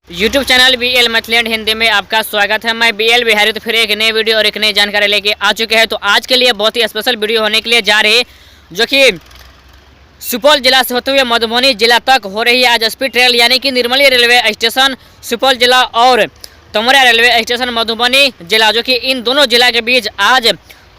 YouTube channel BL मैथलैंड Hindi में आपका स्वागत है। मैं BL बिहारी तो फिर एक नई वीडियो और एक नई जानकारी लेके आ चुके हैं। तो आज के लिए बहुत ही स्पेशल वीडियो होने के लिए जा रही है, जो कि सुपौल जिला से होते हुए मधुबनी जिला तक हो रही है आज स्पीड ट्रेन, यानी कि निर्मली रेलवे स्टेशन सुपौल जिला और तमोरा रेलवे स्टेशन मधुबनी जिला, जो कि इन दोनों जिला के बीच आज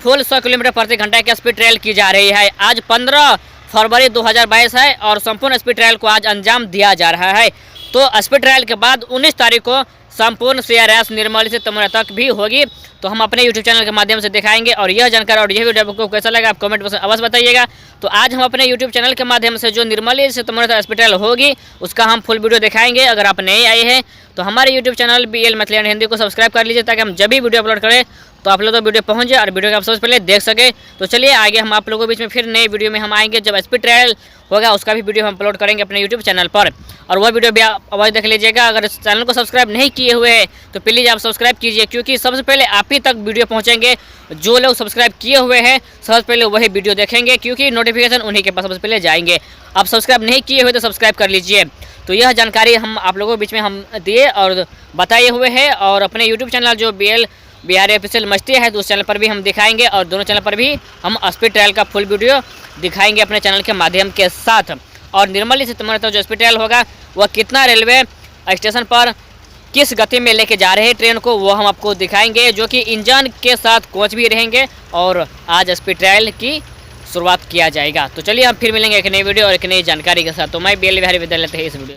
फुल 100 किलोमीटर प्रति घंटा की स्पीड ट्रेन की जा रही है। आज 15 फरवरी 2022 है और संपूर्ण स्पीड ट्रेन को आज अंजाम दिया जा रहा है। तो स्पीड ट्रायल के बाद 19 तारीख को संपूर्ण CRS निर्मली से तमोरा तक भी होगी। तो हम अपने YouTube चैनल के माध्यम से दिखाएंगे और यह जानकारी और यह वीडियो आपको कैसा लगा आप कमेंट बॉक्स में अवश्य बताइएगा। तो आज हम अपने YouTube चैनल के माध्यम से जो निर्मली से तमोरा तक स्पीड ट्रायल होगी उसका हम फुल वीडियो दिखाएंगे। अगर आप नए आए हैं तो हमारे YouTube चैनल BL मैथलैंड हिंदी को सब्सक्राइब कर लीजिए, ताकि हम जब भी वीडियो अपलोड करें तो आप लोग तो वीडियो पहुंच जाए और वीडियो को आप सबसे पहले देख सके। तो चलिए आगे हम आप लोगों के बीच में फिर नई वीडियो में हम आएंगे, जब स्पीड ट्रायल होगा उसका भी वीडियो हम अपलोड करेंगे अपने यूट्यूब चैनल पर, और वह वीडियो भी आप अवश्य देख लीजिएगा। अगर इस चैनल को सब्सक्राइब नहीं किए हुए हैं तो प्लीज़ आप सब्सक्राइब कीजिए, क्योंकि सबसे पहले आप ही तक वीडियो पहुँचेंगे। जो लोग सब्सक्राइब किए हुए हैं सबसे पहले वही वीडियो देखेंगे, क्योंकि नोटिफिकेशन उन्हीं के पास सबसे पहले जाएंगे। आप सब्सक्राइब नहीं किए हुए तो सब्सक्राइब कर लीजिए। तो यह जानकारी हम आप लोगों के बीच में हम दिए और बताए हुए हैं, और अपने यूट्यूब चैनल जो BL बिहारी ऑफिशियल मस्ती है तो उस चैनल पर भी हम दिखाएंगे, और दोनों चैनल पर भी हम स्पीड ट्रायल का फुल वीडियो दिखाएंगे अपने चैनल के माध्यम के साथ। और निर्मली से तमोरा तक जो स्पीड ट्रायल होगा वह कितना रेलवे स्टेशन पर किस गति में लेके जा रहे हैं ट्रेन को, वो हम आपको दिखाएंगे, जो कि इंजन के साथ कोच भी रहेंगे। और आज स्पीड ट्रायल की शुरुआत किया जाएगा। तो चलिए हम फिर मिलेंगे एक नई वीडियो और एक नई जानकारी के साथ। तो मैं BL बिहारी विदा लेते हैं इस वीडियो।